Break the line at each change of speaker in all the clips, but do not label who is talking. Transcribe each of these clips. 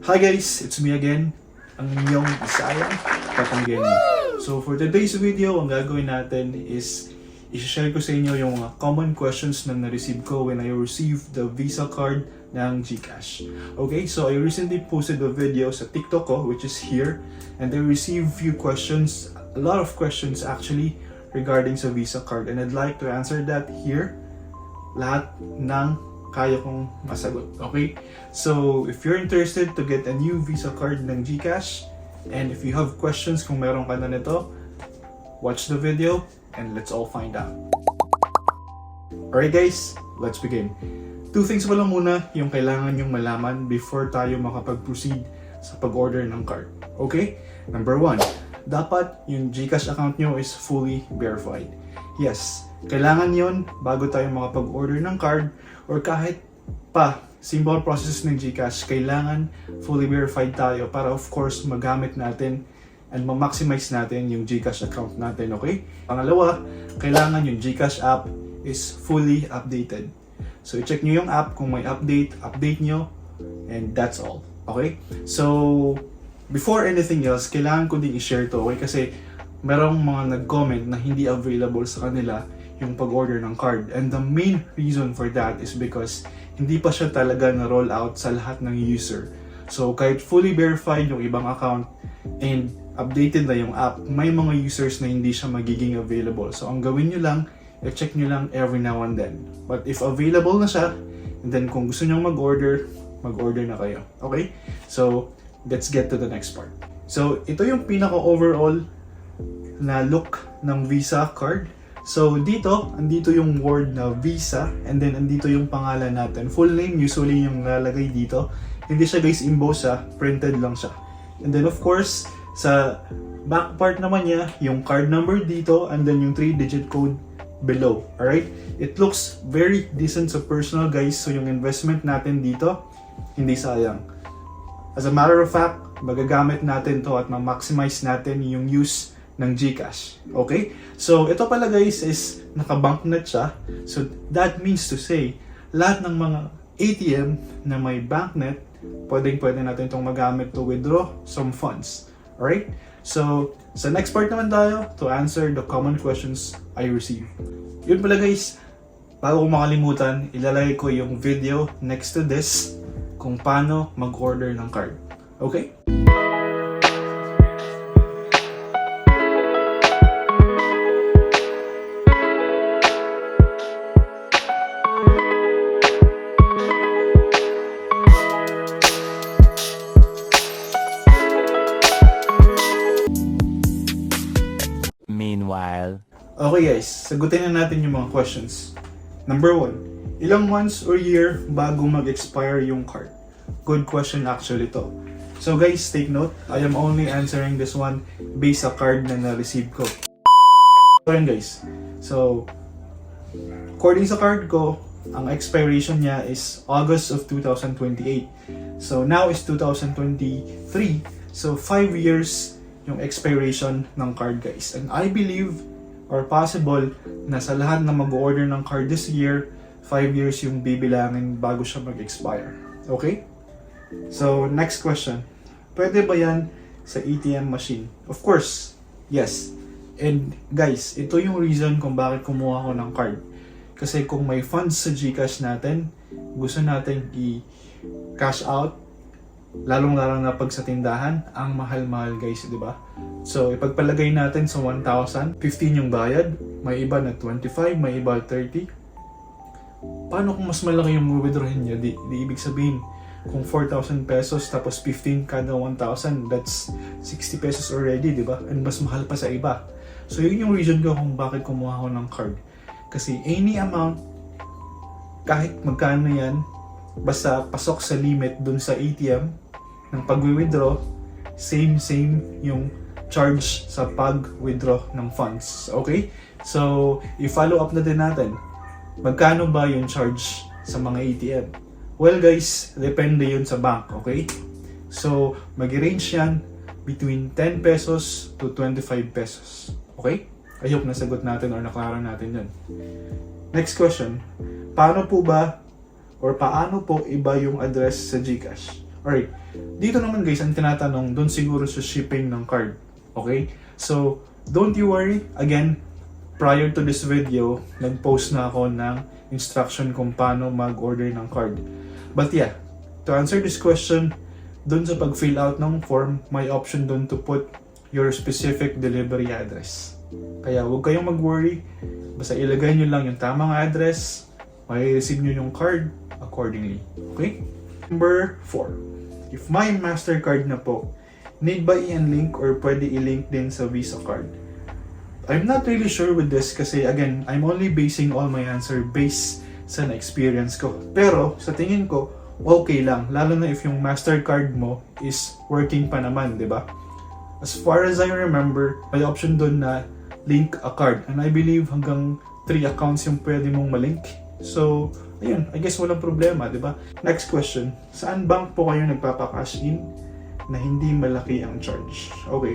Hi guys, it's me again, ang inyong Isayang Papanggeni. So for today's video, ang gagawin natin is i-share ko sa inyo yung mga common questions na na-receive ko when I received the Visa card ng GCash. Okay, so I recently posted a video sa TikTok ko, which is here, and I received few questions, a lot of questions actually, regarding sa Visa card, and I'd like to answer that here. Lahat ng kaya kong masagot. Okay? So, if you're interested to get a new Visa card ng GCash, and if you have questions kung meron ka na nito, watch the video and let's all find out. Alright guys, let's begin. Two things pa lang muna yung kailangan nyong malaman before tayo makapag-proceed sa pag-order ng card. Okay? Number one, dapat yung GCash account nyo is fully verified. Yes, kailangan yon bago tayo makapag-order ng card, or kahit pa simple process ng GCash, kailangan fully verified tayo para of course magamit natin and ma-maximize natin yung GCash account natin, okay? Pangalawa, kailangan yung GCash app is fully updated. So i-check nyo yung app kung may update nyo, and that's all, okay? So before anything else, kailangan ko din i-share to, okay? Kasi merong mga nag-comment na hindi available sa kanila yung pag-order ng card. And the main reason for that is because hindi pa siya talaga na-roll out sa lahat ng user. So kahit fully verified yung ibang account and updated na yung app, may mga users na hindi siya magiging available. So ang gawin nyo lang, i-check nyo lang every now and then. But if available na siya, and then kung gusto nyo mag-order na kayo. Okay? So let's get to the next part. So ito yung pinaka-overall na look ng Visa card. So andito yung word na Visa, and then andito yung pangalan natin. Full name usually yung nalagay dito. Hindi siya guys emboss, printed lang siya. And then of course, sa back part naman niya, yung card number dito, and then yung 3-digit code below. Alright? It looks very decent sa personal guys, so yung investment natin dito, hindi sayang. As a matter of fact, magagamit natin to at ma-maximize natin yung use ng GCash. Okay? So, ito pala guys is naka-banknet siya. So, that means to say, lahat ng mga ATM na may banknet, pwede natin itong magamit to withdraw some funds. Alright? So, sa next part naman tayo to answer the common questions I receive. Yun pala guys, bago ko makalimutan, ilalagay ko yung video next to this kung paano mag-order ng card. Okay?
Meanwhile.
Okay guys, sagutin na natin yung mga questions. Number 1, ilang months or year bago mag-expire yung card? Good question actually to. So guys, take note, I am only answering this one based sa card na na-receive ko. So yun guys, so according sa card ko, ang expiration niya is August of 2028. So now is 2023, so 5 years yung expiration ng card guys. And I believe or possible na sa lahat na mag-order ng card this year, 5 years yung bibilangin bago siya mag-expire. Okay? So next question. Pwede ba yan sa ATM machine? Of course, yes. And guys, ito yung reason kung bakit kumuha ko ng card. Kasi kung may funds sa GCash natin, gusto natin i-cash out, lalong-lalo na pag sa tindahan, ang mahal-mahal guys, di ba? So, ipagpalagay natin sa 1,000, 15 yung bayad, may iba na 25, may iba 30. Paano kung mas malaki yung withdrawin niya? Di ibig sabihin, kung 4,000 pesos tapos 15 kada 1,000, that's 60 pesos already, di ba? And mas mahal pa sa iba. So, yun yung reason ko kung bakit kumuha ko ng card. Kasi any amount, kahit magkano yan, basta pasok sa limit dun sa ATM ng pag-withdraw, same yung charge sa pag-withdraw ng funds. Okay? So, i-follow up na din natin. Magkano ba yung charge sa mga ATM? Well guys, depende yun sa bank. Okay? So, mag-range yan between 10 pesos to 25 pesos. Okay? I hope nasagot natin or naklaro natin yun. Next question. Paano po iba yung address sa GCash? Alright, dito naman guys, ang tinatanong, doon siguro sa shipping ng card. Okay? So, don't you worry. Again, prior to this video, nag-post na ako ng instruction kung paano mag-order ng card. But yeah, to answer this question, doon sa pag-fill out ng form, may option doon to put your specific delivery address. Kaya huwag kayong mag-worry. Basta ilagay nyo lang yung tamang address, may-receive nyo yung card accordingly. Okay? Number 4. If my MasterCard na po, need ba i-link or pwede i-link din sa Visa card? I'm not really sure with this kasi again, I'm only basing all my answer based sa na-experience ko. Pero sa tingin ko, okay lang. Lalo na if yung MasterCard mo is working pa naman, di ba? As far as I remember, may option doon na link a card. And I believe hanggang 3 accounts yung pwede mong malink. So, ayun, I guess walang problema, di ba? Next question, saan bank po kayo nagpapa-cash in na hindi malaki ang charge? Okay,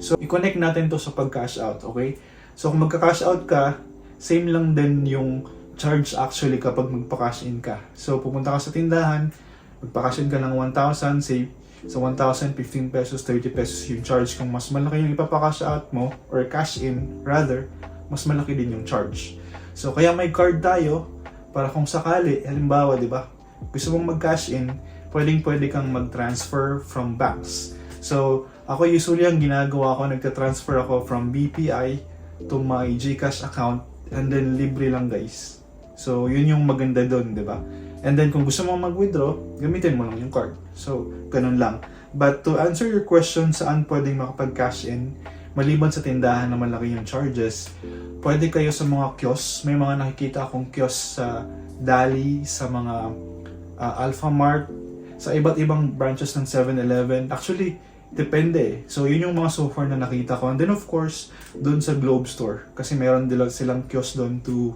so i-connect natin to sa pag-cash out, okay? So kung magka-cash out ka, same lang din yung charge actually kapag magpa-cash in ka. So pupunta ka sa tindahan, magpa-cash in ka ng 1,000, say, sa 1,000, 15 pesos, 30 pesos yung charge. Kung mas malaki yung ipapa-cash out mo, or cash in, rather, mas malaki din yung charge. So kaya may card tayo, para kung sakali, halimbawa, di ba, gusto mong mag-cash in, pwedeng-pwede kang mag-transfer from banks. So, ako usually ang ginagawa ko, nagta-transfer ako from BPI to my GCash account, and then libre lang guys. So, yun yung maganda doon, di ba? And then, kung gusto mong mag-withdraw, gamitin mo lang yung card. So, ganun lang. But to answer your question, saan pwedeng makapag-cash in, maliban sa tindahan na malaki yung charges, pwede kayo sa mga kiosks. May mga nakikita akong kiosks sa Dali, sa mga Alphamart, sa iba't ibang branches ng 7-Eleven. Actually, depende eh. So, yun yung mga so far na nakita ko. And then of course, dun sa Globe Store. Kasi meron din silang kiosk dun to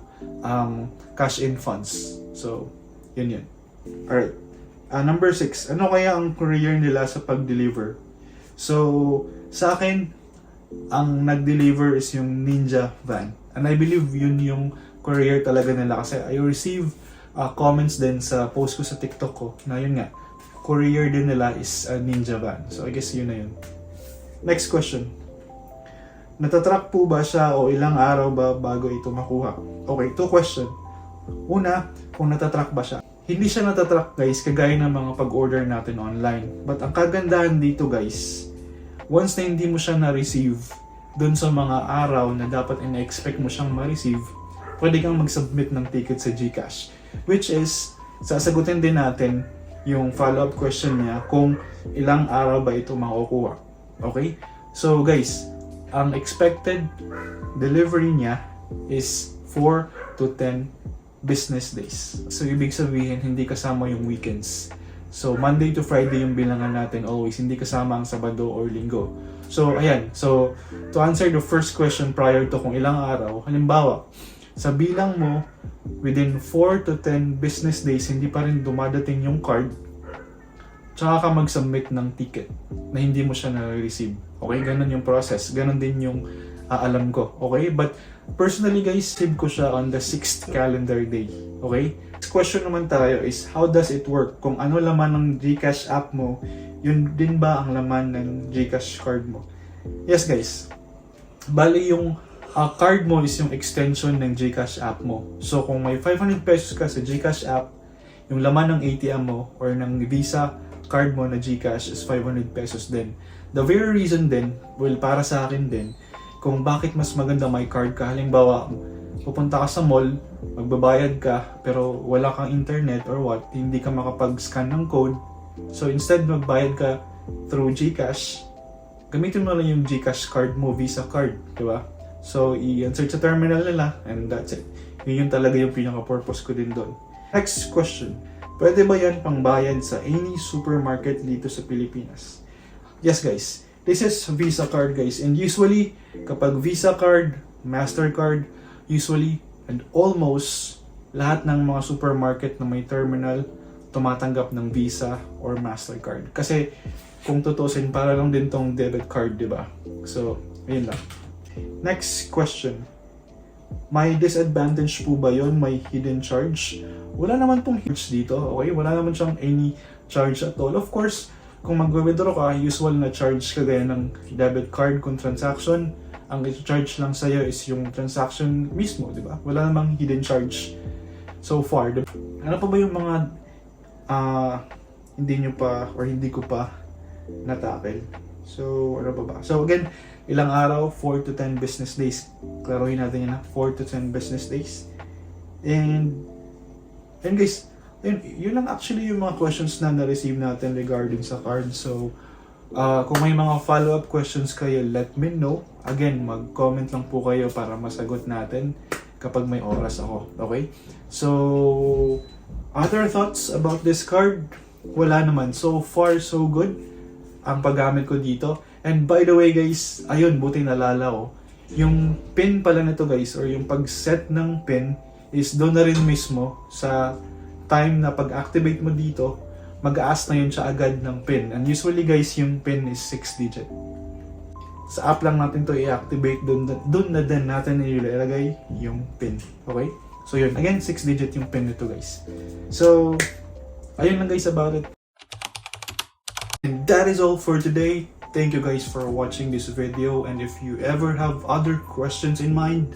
cash in funds. So, yun. Alright. Number 6. Ano kaya ang courier nila sa pag-deliver? So, sa akin, ang nag-deliver is yung Ninja van. And I believe yun yung courier talaga nila. Kasi I receive comments din sa post ko sa TikTok ko na yun nga, courier din nila is a Ninja van. So I guess yun na yun. Next question. Natatrack po ba siya o ilang araw ba bago ito makuha? Okay, 2 question. Una, kung natatrack ba siya? Hindi siya natatrack guys, kagaya ng mga pag-order natin online. But ang kagandahan dito guys, once na hindi mo siya na-receive dun sa mga araw na dapat ina-expect mo siyang ma-receive, pwede kang mag-submit ng ticket sa GCash. Which is, sasagutin din natin yung follow-up question niya kung ilang araw ba ito makukuha. Okay? So guys, ang expected delivery niya is 4 to 10 business days. So ibig sabihin, hindi kasama yung weekends. So Monday to Friday yung bilangan natin always, hindi kasama ang Sabado or Linggo. So ayan, so to answer the first question prior to kung ilang araw, halimbawa, sa bilang mo, within 4 to 10 business days, hindi pa rin dumadating yung card, tsaka ka mag-submit ng ticket na hindi mo siya na-receive. Okay, ganun yung process. Ganun din yung alam ko. Okay, but personally guys, save ko siya on the 6th calendar day. Okay? Next question naman tayo is, how does it work? Kung ano laman ng GCash app mo, yun din ba ang laman ng GCash card mo? Yes guys. Bali yung card mo is yung extension ng GCash app mo. So kung may 500 pesos ka sa GCash app, yung laman ng ATM mo or ng Visa card mo na GCash is 500 pesos din. The very reason din, well para sa akin din, kung bakit mas maganda may card ka, halimbawa pupunta ka sa mall, magbabayad ka, pero wala kang internet or what, hindi ka makapag-scan ng code. So instead magbayad ka through GCash, gamitin mo lang yung GCash card mo, Visa card, di ba? So i-insert sa terminal nila and that's it. Yun talaga yung pinaka-purpose ko din doon. Next question. Pwede ba yan pangbayad sa any supermarket dito sa Pilipinas? Yes guys. This is Visa card guys, and usually kapag Visa card, Mastercard, usually and almost lahat ng mga supermarket na may terminal tumatanggap ng Visa or Mastercard. Kasi kung tutusin, para lang din tong debit card, di ba? So, ayun lang. Next question. May disadvantage po ba yon? May hidden charge? Wala naman pong charge dito, okay? Wala naman siyang any charge at all. Of course, kung mag-withdraw ka, usual na charge kagaya ng debit card kung transaction, ang i-charge lang sa'yo is yung transaction mismo, di ba? Wala namang hidden charge so far. Ano pa ba yung mga hindi nyo pa or hindi ko pa natakil? So, ano pa ba? So again, ilang araw? 4 to 10 business days. Klaruhin natin yan, 4 to 10 business days. And guys, yun lang actually yung mga questions na na-receive natin regarding sa card. So, kung may mga follow-up questions kayo, let me know. Again, mag-comment lang po kayo para masagot natin kapag may oras ako. Okay? So, other thoughts about this card? Wala naman. So far, so good ang paggamit ko dito. And by the way guys, ayun, buti nalala ko. Yung pin pala nito guys, or yung pag-set ng pin is doon na rin mismo sa time na pag-activate mo dito, mag-a-ask na yun siya agad ng pin. And usually guys, yung pin is 6 digit. Sa app lang natin to i-activate, doon na din natin ilalagay yung pin. Okay? So yun, again, 6 digit yung pin nito guys. So, ayun lang guys about it. And that is all for today. Thank you guys for watching this video. And if you ever have other questions in mind,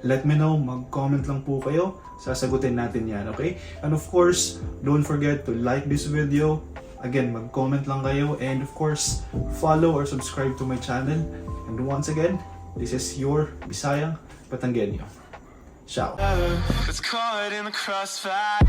let me know. Mag-comment lang po kayo. Sasagutin natin yan, okay? And of course, don't forget to like this video. Again, mag-comment lang kayo. And of course, follow or subscribe to my channel. And once again, this is your Bisayang Batanggenyo. Ciao.
It's caught in the crossfire.